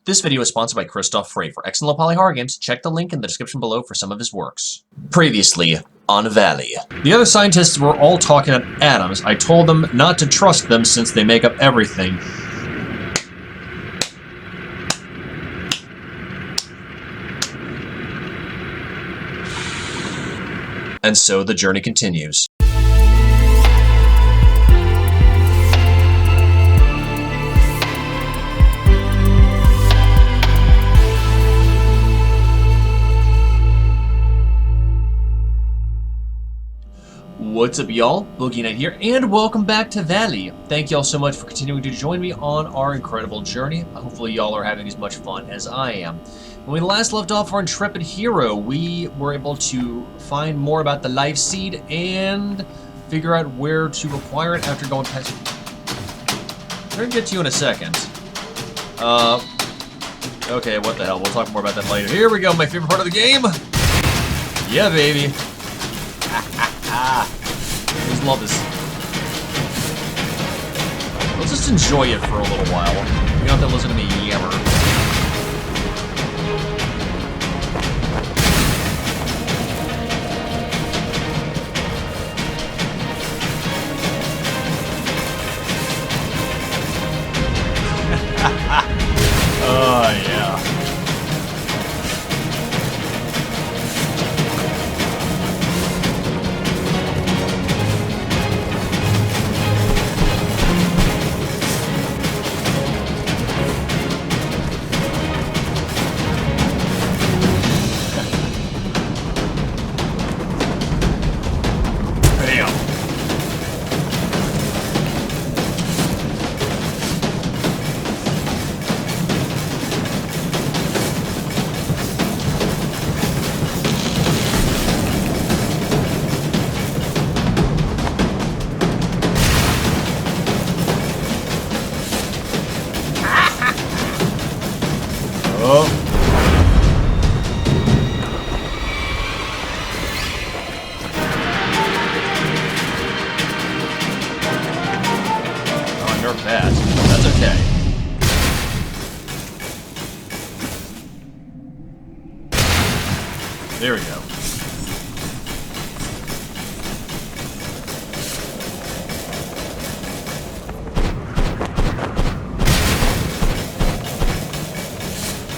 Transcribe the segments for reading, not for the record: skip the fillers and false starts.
This video is sponsored by Christoph Frey. For excellent low-poly horror games, check the link in the description below for some of his works. Previously on Valley. The other scientists were all talking about atoms. I told them not to trust them since they make up everything. And so the journey continues. What's up, y'all? Boogie Knight here, and welcome back to Valley. Thank y'all so much for continuing to join me on our incredible journey. Hopefully y'all are having as much fun as I am. When we last left off our intrepid hero, we were able to find more about the Lifeseed and figure out where to acquire it after going past... We're gonna get to you in a second. Okay, what the hell? We'll talk more about that later. Here we go, my favorite part of the game! Yeah, baby! I just love this. Let's just enjoy it for a little while. You don't have to listen to me yammer. Oh, yeah. That's okay. There we go.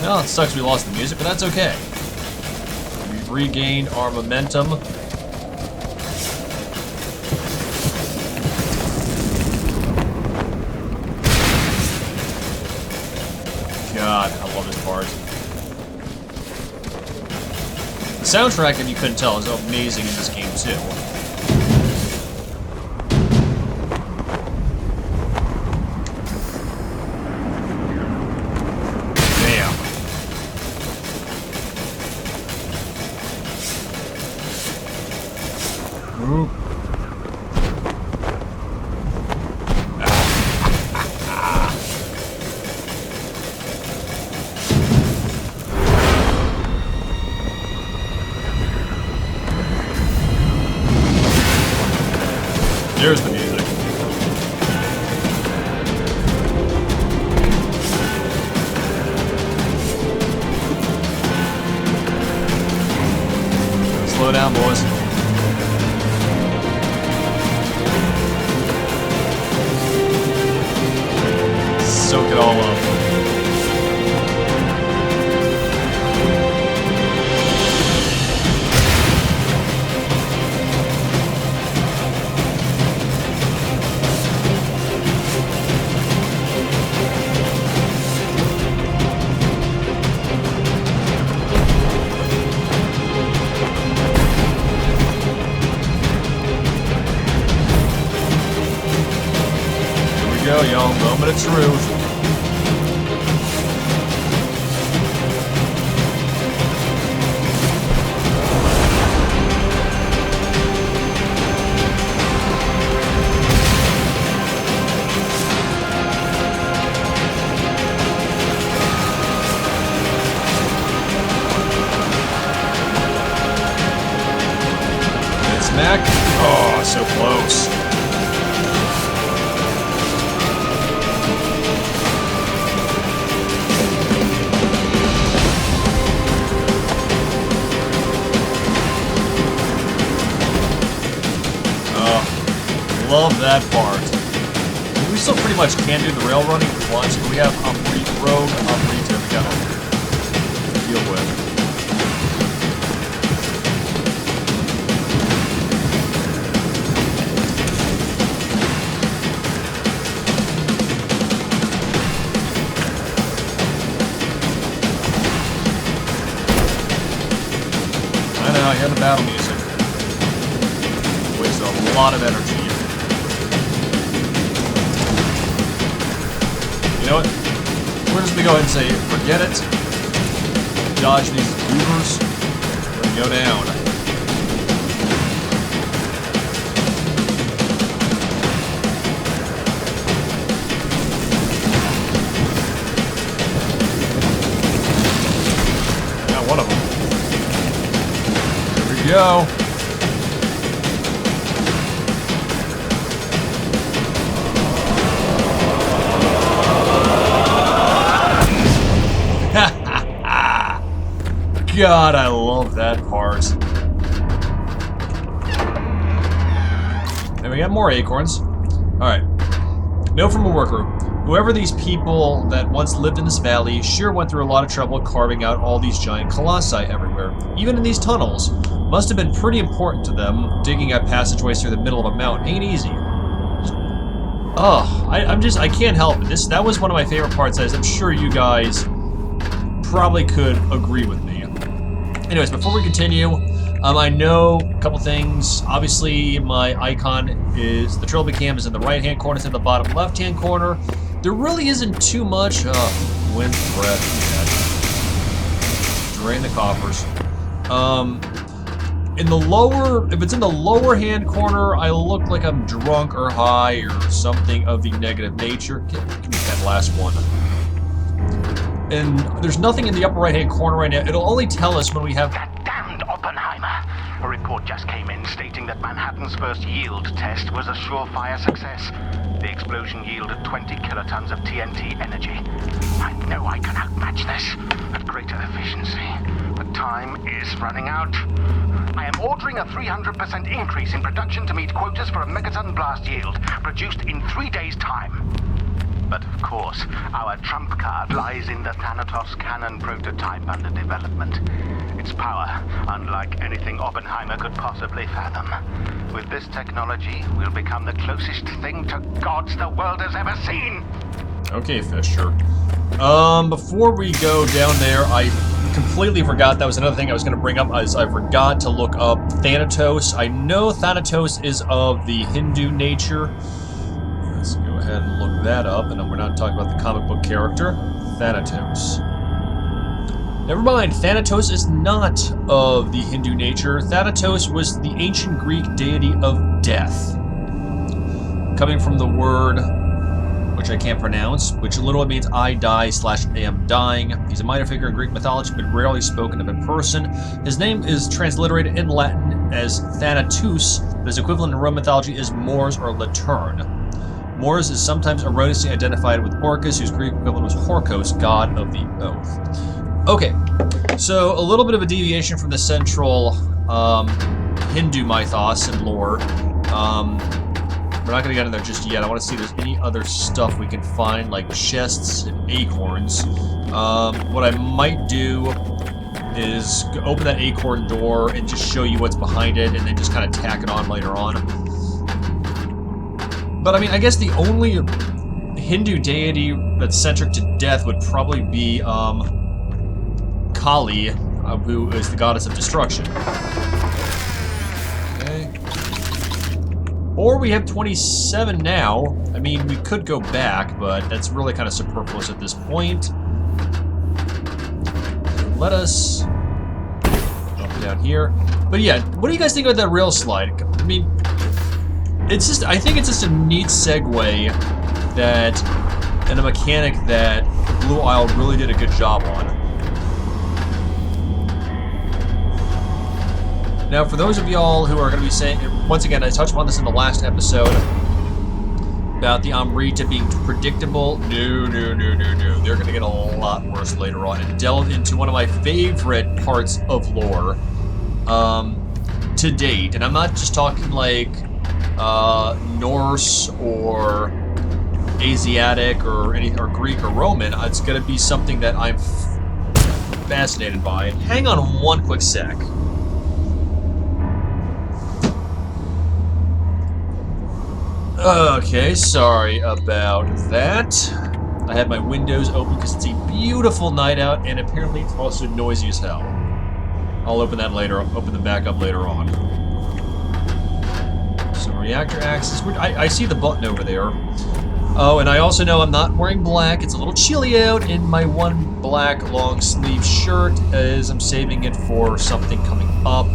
Well, it sucks we lost the music, but that's okay. We've regained our momentum. God, I love this part. The soundtrack, if you couldn't tell, is amazing in this game, too. Damn. Ooh. There's the music. Slow down, boys. Soak it all up. Go, y'all. Moment of truth. It's Mac. Oh, so close. that part. We still pretty much can do the rail running once, but we have Rogue Amrita we gotta deal with. I know, I hear the battle music. Wastes a lot of energy. You know what? We're just gonna go ahead and say, forget it. Dodge these goobers. We're gonna go down. Got one of them. Here we go. God, I love that part. And we got more acorns. Alright. Note from a worker. Whoever these people that once lived in this valley sure went through a lot of trouble carving out all these giant colossi everywhere. Even in these tunnels. Must have been pretty important to them. Digging out passageways through the middle of a mountain ain't easy. Oh, I can't help it. That was one of my favorite parts, as I'm sure you guys probably could agree with me. Anyways, before we continue, I know a couple things. Obviously, my icon is the trilby cam is in the right-hand corner, it's in the bottom left-hand corner. There really isn't too much. Wind breath. Yeah. Drain the coffers. In the lower, if it's in the lower-hand corner, I look like I'm drunk or high or something of the negative nature. Give me that last one. And there's nothing in the upper right-hand corner right now. It'll only tell us when we have... That damned Oppenheimer! A report just came in stating that Manhattan's first yield test was a surefire success. The explosion yielded 20 kilotons of TNT energy. I know I can outmatch this at greater efficiency, but time is running out. I am ordering a 300% increase in production to meet quotas for a megaton blast yield, produced in 3 days' time. But of course, our trump card lies in the Thanatos cannon prototype under development. Its power, unlike anything Oppenheimer could possibly fathom. With this technology, we'll become the closest thing to gods the world has ever seen! Okay, Fisher. Before we go down there, I completely forgot. That was another thing I was going to bring up, as I forgot to look up Thanatos. I know Thanatos is of the Hindu nature. Let's go ahead and look that up, and then we're not talking about the comic book character, Thanatos. Never mind, Thanatos is not of the Hindu nature. Thanatos was the ancient Greek deity of death. Coming from the word, which I can't pronounce, which literally means I die / am dying. He's a minor figure in Greek mythology, but rarely spoken of in person. His name is transliterated in Latin as Thanatos, but his equivalent in Roman mythology is Mors or Laterne. Mors is sometimes erroneously identified with Orcus, whose Greek equivalent was Horkos, god of the oath. Okay, so a little bit of a deviation from the central Hindu mythos and lore. We're not going to get in there just yet. I want to see if there's any other stuff we can find, like chests and acorns. What I might do is open that acorn door and just show you what's behind it, and then just kind of tack it on later on. But I mean, I guess the only Hindu deity that's centric to death would probably be Kali, who is the goddess of destruction. Okay. Or we have 27 now. I mean, we could go back, but that's really kind of superfluous at this point. So let us jump down here. But yeah, what do you guys think about that rail slide? I mean, it's just, I think it's just a neat segue that, and a mechanic that Blue Isle really did a good job on. Now, for those of y'all who are going to be saying, once again, I touched upon this in the last episode, about the Amrita being predictable. No. They're going to get a lot worse later on and delve into one of my favorite parts of lore to date. And I'm not just talking like Norse or Asiatic or Greek or Roman, it's going to be something that I'm fascinated by. Hang on one quick sec. Okay, sorry about that. I had my windows open because it's a beautiful night out, and apparently it's also noisy as hell. I'll open that later. I'll open them back up later on. So reactor access. I see the button over there. Oh, and I also know I'm not wearing black. It's a little chilly out, and my one black long sleeve shirt is I'm saving it for something coming up.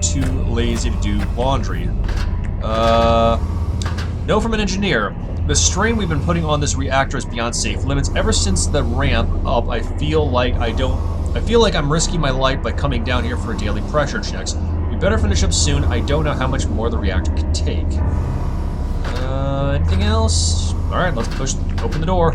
Too lazy to do laundry. No from an engineer. The strain we've been putting on this reactor is beyond safe limits. Ever since the ramp up, I feel like I'm risking my life by coming down here for daily pressure checks. We better finish up soon. I don't know how much more the reactor can take. Anything else? Alright, let's open the door.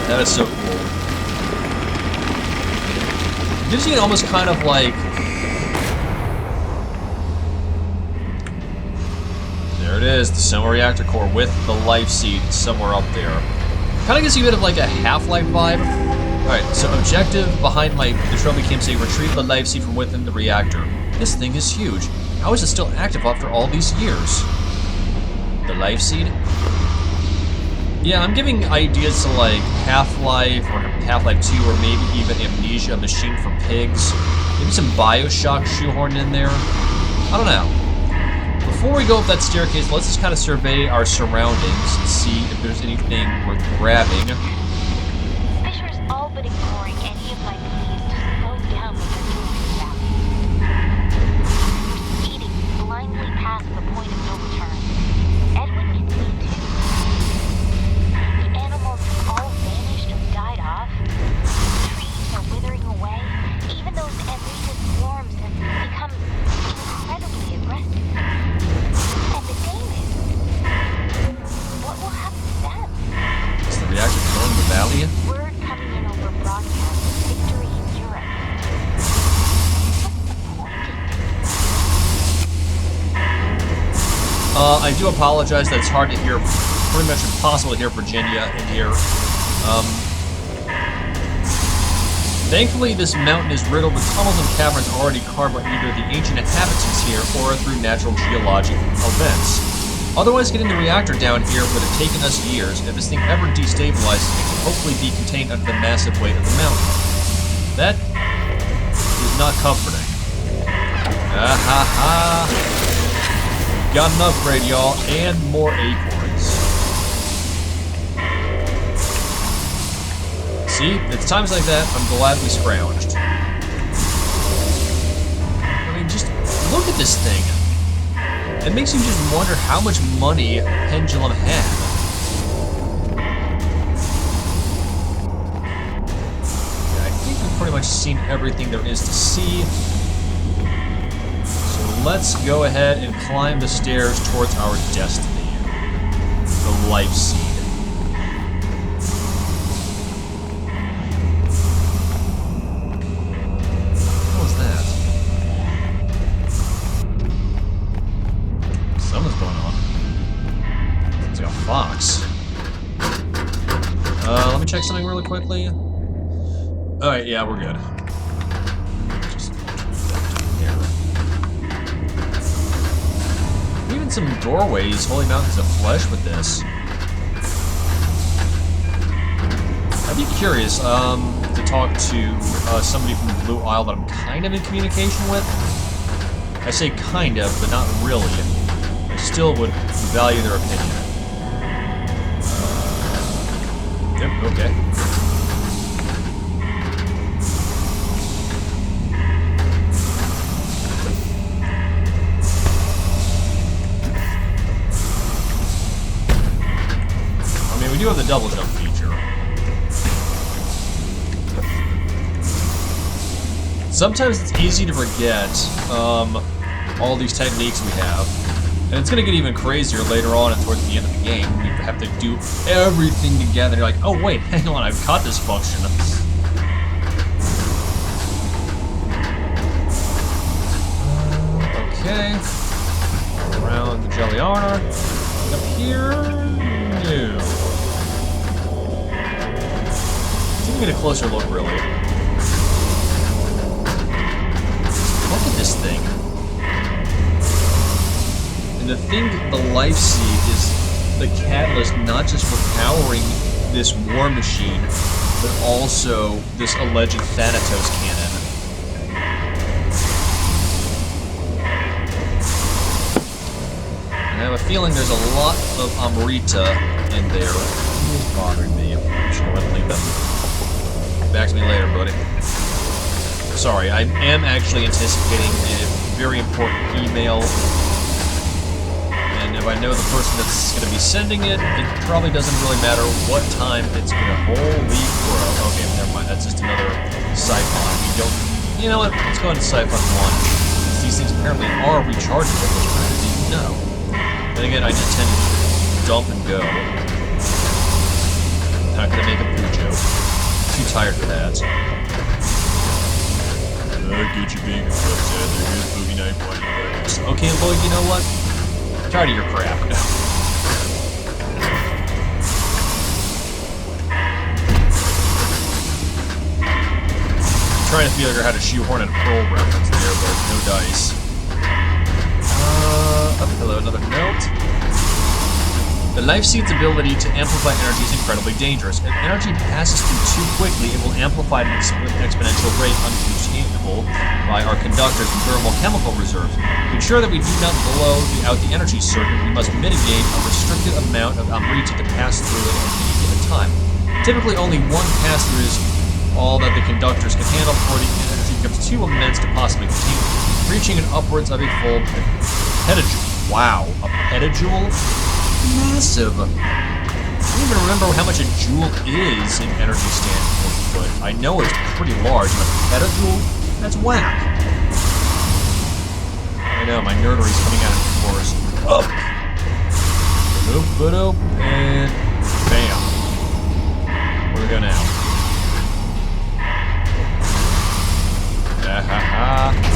That is so cool. It gives you an almost kind of like... There it is, the Soma reactor core with the Lifeseed somewhere up there. Kind of gives you a bit of like a Half-Life vibe. Alright, so objective behind the trophy cam say retrieve the Lifeseed from within the reactor. This thing is huge. How is it still active after all these years? The Lifeseed? Yeah, I'm giving ideas to like Half-Life or Half-Life 2 or maybe even Amnesia, Machine for Pigs. Maybe some Bioshock shoehorned in there. I don't know. Before we go up that staircase, let's just kind of survey our surroundings and see if there's anything worth grabbing. Fisher's all but ignoring any of my pleas to slow down what they're doing about me. Speeding blindly past the point of no return. Edwin can see too. The animals have all vanished or died off. Trees are withering away. Even those elite swarms have become incredibly aggressive. And the game is, what will happen to them? Is the reactor killing the valley? Word coming in over broadcast of victory in Europe. I do apologize that it's hard to hear, pretty much impossible to hear Virginia in here. Thankfully, this mountain is riddled with tunnels and caverns already carved by either the ancient inhabitants here or through natural geologic events. Otherwise, getting the reactor down here would have taken us years. If this thing ever destabilizes, it can hopefully be contained under the massive weight of the mountain. That is not comforting. Ah ha ha! Got an upgrade, y'all, and more acorns. See, it's times like that I'm glad we scrounged. I mean, just look at this thing. It makes you just wonder how much money Pendulum had. Yeah, I think we've pretty much seen everything there is to see. So let's go ahead and climb the stairs towards our destiny. The Lifeseed. Fox. Let me check something really quickly. Alright, yeah, we're good. Just there. Even some doorways, holy mountains of flesh with this. I'd be curious to talk to somebody from the Blue Isle that I'm kind of in communication with. I say kind of, but not really. I still would value their opinion. Yep, okay. I mean, we do have the double jump feature. Sometimes it's easy to forget all these techniques we have. And it's gonna get even crazier later on and towards the end of the game. You have to do everything together. You're like, oh wait, hang on, I've caught this function. Okay. Around the jelly armor. Up here. No. Let's even get a closer look, really. Look at this thing. And the thing, the Lifeseed is the catalyst not just for powering this war machine, but also this alleged Thanatos cannon. I have a feeling there's a lot of Amrita in there. It's bothering me. I'm just going to leave them. Back to me later, buddy. Sorry, I am actually anticipating a very important email. And if I know the person that's going to be sending it, it probably doesn't really matter what time it's going to. Holy crow. Okay, never mind. That's just another Siphon. We don't. You know what? Let's go into Siphon 1. These things apparently are rechargeable, which I didn't know. Then again, I just tend to dump and go. Not gonna make a poo joke. Too tired for that. I get you being upset. There goes Boogie Night One. Okay, Lloyd, you know what? I'm tired of your crap. I'm trying to figure out how to shoehorn a Pearl reference there, but no dice. Hello, another note. The Lifeseed's ability to amplify energy is incredibly dangerous. If energy passes through too quickly, it will amplify at an exponential rate uncontainable by our conductors and thermal chemical reserves. To ensure that we do not blow out the energy circuit, we must mitigate a restricted amount of Amrita to pass through it at any given time. Typically, only one pass-through is all that the conductors can handle before the energy becomes too immense to possibly contain, reaching an upwards of a full petajoule. Wow, a petajoule? Massive. I don't even remember how much a joule is in energy standpoint, but I know it's pretty large, and a petajoule? That's whack. I know, my nerdery's coming out of force. Up! Ba-doop, and bam. Where do we go now? Ha-ha-ha.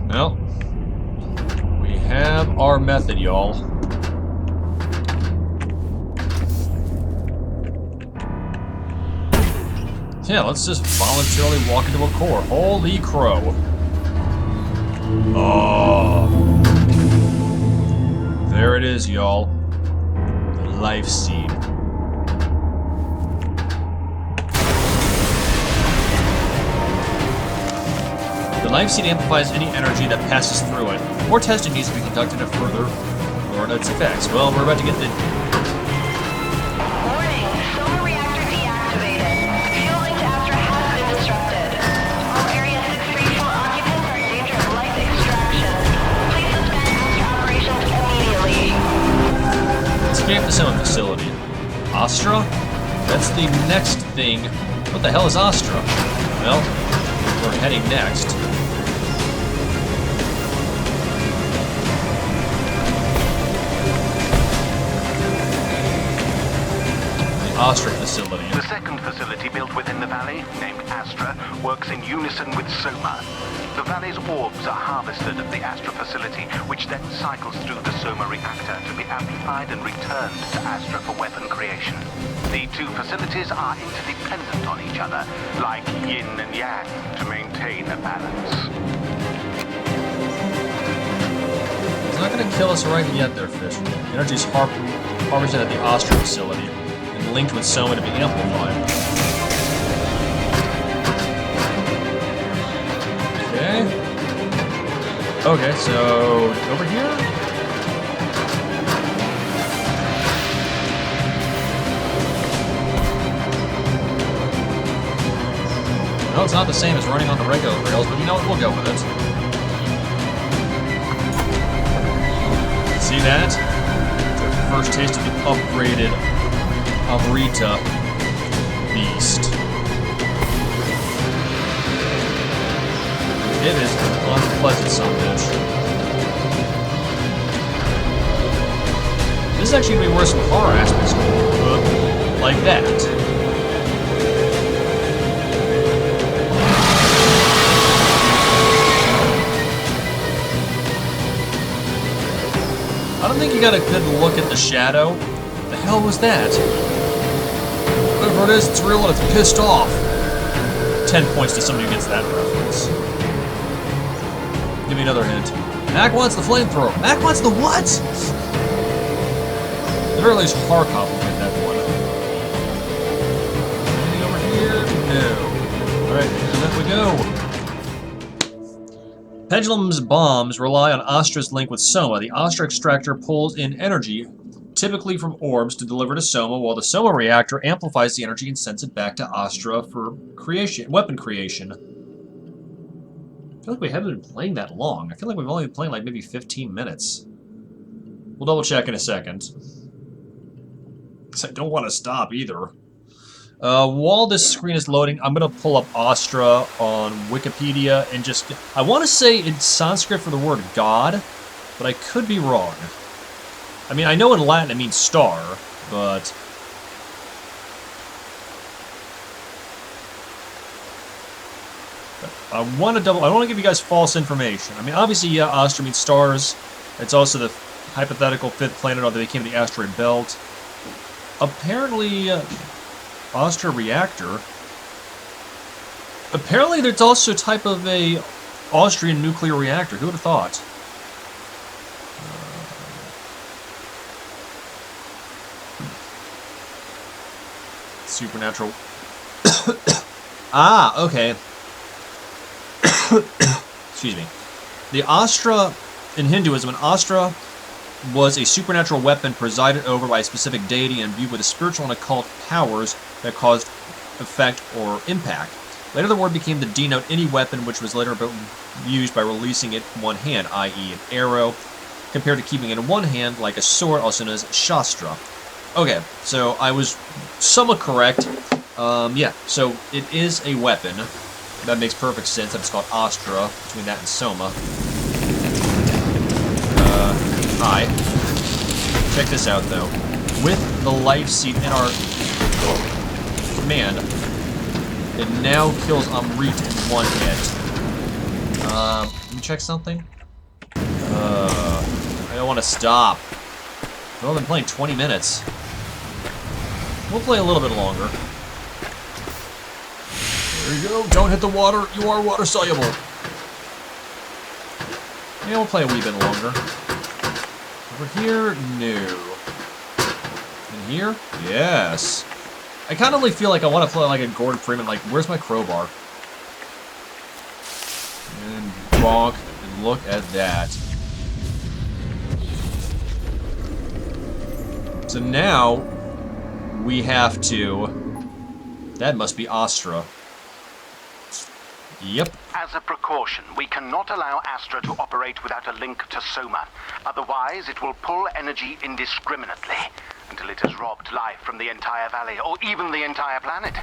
Well, we have our method, y'all. Yeah, let's just voluntarily walk into a core. Holy crow. Oh. There it is, y'all. The Lifeseed. The Lifeseed amplifies any energy that passes through it. More testing needs to be conducted to further learn its effects. Well, we're about to get the... Warning! Soma reactor deactivated. Fuel link to Astra has been disrupted. All Area 634 occupants are in danger of life extraction. Please suspend Astra operations immediately. Escape the Soma facility. Ostra? That's the next thing. What the hell is Ostra? Well, we're heading next. Astra facility. The second facility built within the valley, named Astra, works in unison with Soma. The valley's orbs are harvested at the Astra facility, which then cycles through the Soma reactor to be amplified and returned to Astra for weapon creation. The two facilities are interdependent on each other, like yin and yang, to maintain a balance. It's not going to kill us right yet there, Fish. Energy's harvested at the Ostra facility and linked with Soma to be amplified. Okay. Okay, so over here? No, it's not the same as running on the regular rails, but you know what? We'll go with it. See that? It's our first taste of the upgraded Amrita beast. It is an unpleasant son of a bitch. This is actually going to be worse in horror aspects. Like that. I don't think you got a good look at the shadow. What the hell was that? Whatever it is, it's real and it's pissed off. 10 points to somebody who gets that reference. Give me another hint. Mac wants the flamethrower. Mac wants the what? At the very least, Harkov will get that one. Anything over here? No. Alright, and then we go. Pendulum's bombs rely on Astra's link with Soma. The Astra extractor pulls in energy, typically from orbs, to deliver to Soma, while the Soma reactor amplifies the energy and sends it back to Astra for creation, weapon creation. I feel like we haven't been playing that long. I feel like we've only been playing like maybe 15 minutes. We'll double check in a second. Because I don't want to stop either. While this screen is loading, I'm going to pull up Ostra on Wikipedia and just... I want to say it's Sanskrit for the word God, but I could be wrong. I mean, I know in Latin it means star, but... I want to give you guys false information. I mean, obviously, yeah, Ostra means stars. It's also the hypothetical fifth planet that became the asteroid belt. Apparently... Ostra reactor. Apparently there's also a type of a Austrian nuclear reactor. Who would have thought? Supernatural. Ah, okay. Excuse me. The Astra, in Hinduism, an Astra was a supernatural weapon presided over by a specific deity and imbued with spiritual and occult powers that caused effect or impact. Later the word became to denote any weapon which was later used by releasing it in one hand, i.e. an arrow, compared to keeping it in one hand like a sword, also known as Shastra. Okay, so I was somewhat correct. Yeah, so it is a weapon. That makes perfect sense that it's called Astra, between that and Soma. Hi. Check this out, though. With the Lifeseed in our command, it now kills Amrit in one hit. Let me check something. I don't want to stop. Well, I've been playing 20 minutes. We'll play a little bit longer. There you go. Don't hit the water. You are water soluble. Yeah, we'll play a wee bit longer. Over here, no. In here, yes. I kind of like feel like I want to play like a Gordon Freeman. Like, where's my crowbar? And bonk. And look at that. So now we have to. That must be Astra. Yep. As a precaution, we cannot allow Astra to operate without a link to Soma. Otherwise, it will pull energy indiscriminately until it has robbed life from the entire valley, or even the entire planet.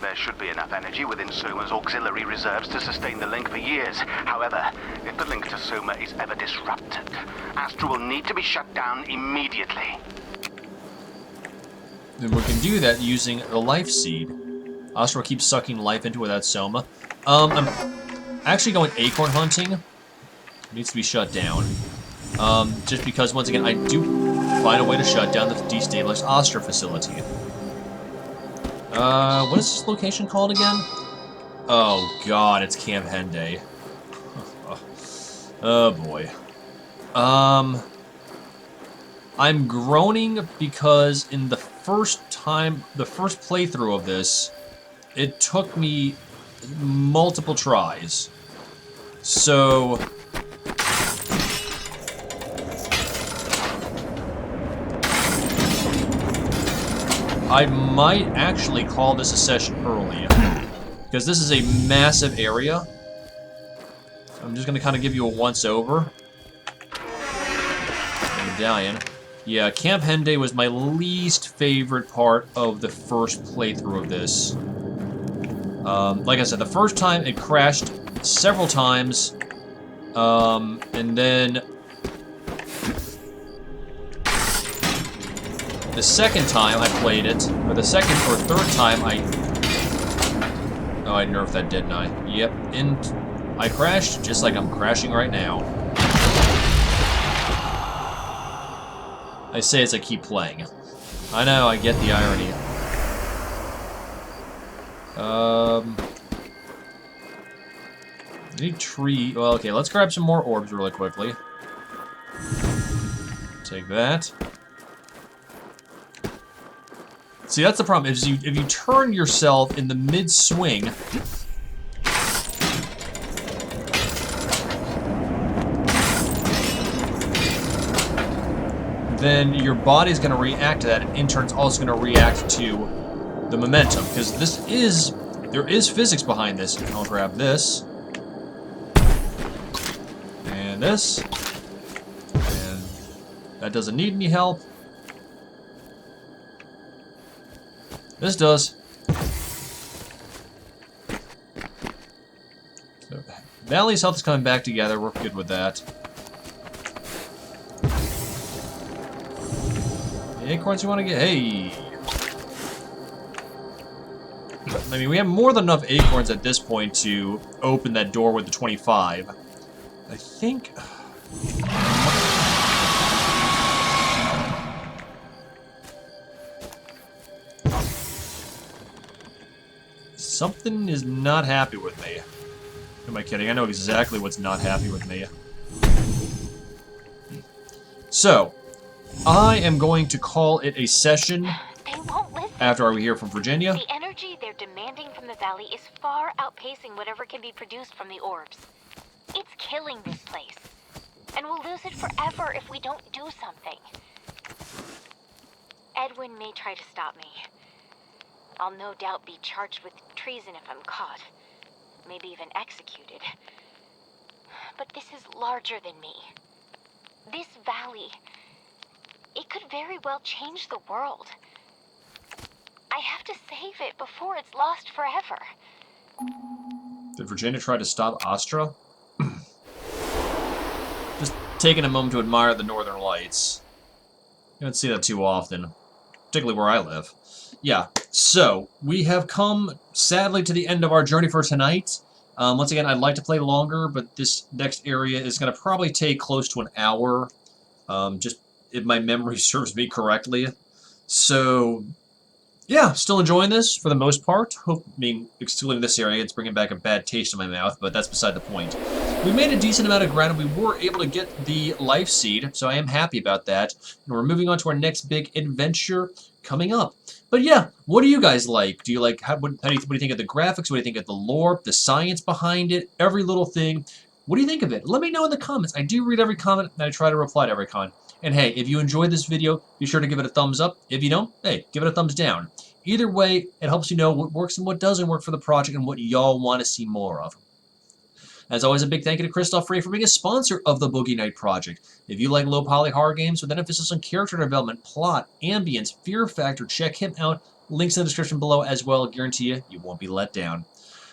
There should be enough energy within Soma's auxiliary reserves to sustain the link for years. However, if the link to Soma is ever disrupted, Astra will need to be shut down immediately. And we can do that using the Lifeseed. Astra will keep sucking life into without Soma. I'm actually going acorn hunting. It needs to be shut down. Just because, once again, I do find a way to shut down the destabilized Ostra facility. What is this location called again? Oh god, it's Camp Hende. Oh boy. I'm groaning because in the first playthrough of this, it took me multiple tries. So I might actually call this a session early, because this is a massive area. I'm just going to kind of give you a once-over. And medallion. Yeah, Camp Hende was my least favorite part of the first playthrough of this. Like I said, the first time it crashed several times, and then the second time I played it, or the second or third time oh, I nerfed that, didn't I? Yep, and I crashed just like I'm crashing right now. I say as I keep playing. I know, I get the irony. Any tree... Well, okay, let's grab some more orbs really quickly. Take that. See, that's the problem. If you turn yourself in the mid-swing... then your body's going to react to that, and in turn it's also going to react to the momentum, because there is physics behind this. And I'll grab this, and this, and that doesn't need any help. This does. So, Valley's health is coming back together. We're good with that. Acorns you want to get? Hey! I mean, we have more than enough acorns at this point to open that door with the 25. I think... something is not happy with me. Am I kidding? I know exactly what's not happy with me. So... I am going to call it a session They won't listen. after we hear from Virginia. The energy they're demanding from the valley is far outpacing whatever can be produced from the orbs. It's killing this place. And we'll lose it forever if we don't do something. Edwin may try to stop me. I'll no doubt be charged with treason if I'm caught. Maybe even executed. But this is larger than me. This valley... it could very well change the world. I have to save it before it's lost forever. Did Virginia try to stop Astra? Just taking a moment to admire the northern lights. You don't see that too often, particularly where I live. Yeah, so we have come, sadly, to the end of our journey for tonight. Once again, I'd like to play longer, but this next area is going to probably take close to an hour. Just if my memory serves me correctly. So, yeah, still enjoying this for the most part. Excluding this area, it's bringing back a bad taste in my mouth, but that's beside the point. We made a decent amount of ground, and we were able to get the Lifeseed, so I am happy about that. And we're moving on to our next big adventure coming up. But yeah, what do you guys like? Do you like, what do you think of the graphics? What do you think of the lore, the science behind it, every little thing? What do you think of it? Let me know in the comments. I do read every comment, and I try to reply to every comment. And hey, if you enjoyed this video, be sure to give it a thumbs up. If you don't, hey, give it a thumbs down. Either way, it helps you know what works and what doesn't work for the project and what y'all want to see more of. As always, a big thank you to Christoph Frey for being a sponsor of the Boogie Night Project. If you like low-poly horror games with an emphasis on character development, plot, ambience, fear factor, check him out. Links in the description below as well. I guarantee you won't be let down.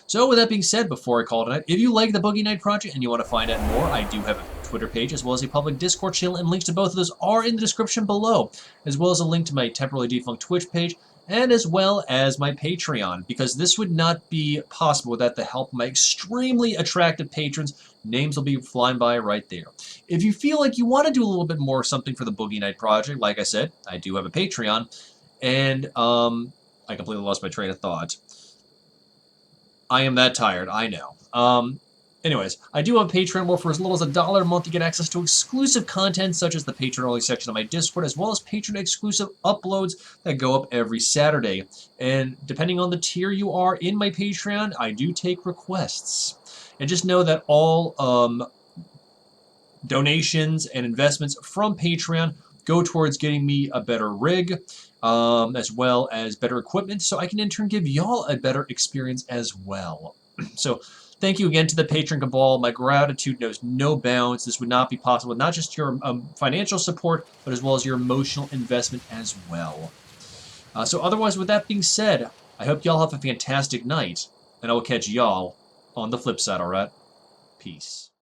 So with that being said, before I call it a night, if you like the Boogie Night Project and you want to find out more, I do have a Twitter page as well as a public Discord channel, and links to both of those are in the description below, as well as a link to my temporarily defunct Twitch page, and as well as my Patreon, because this would not be possible without the help of my extremely attractive patrons. Names will be flying by right there. If you feel like you want to do a little bit more something for the Boogie Night Project, like I said, I do have a Patreon, and I completely lost my train of thought. I am that tired, I know. Anyways, I do have Patreon where for as little as $1 a month you get access to exclusive content such as the patron-only section of my Discord, as well as patron-exclusive uploads that go up every Saturday. And depending on the tier you are in my Patreon, I do take requests. And just know that all donations and investments from Patreon go towards getting me a better rig, as well as better equipment, so I can in turn give y'all a better experience as well. So Thank you again to the patron cabal. My gratitude knows no bounds. This would not be possible with not just your financial support, but as well as your emotional investment as well. So otherwise, with that being said, I hope y'all have a fantastic night, and I will catch y'all on the flip side, alright? Peace.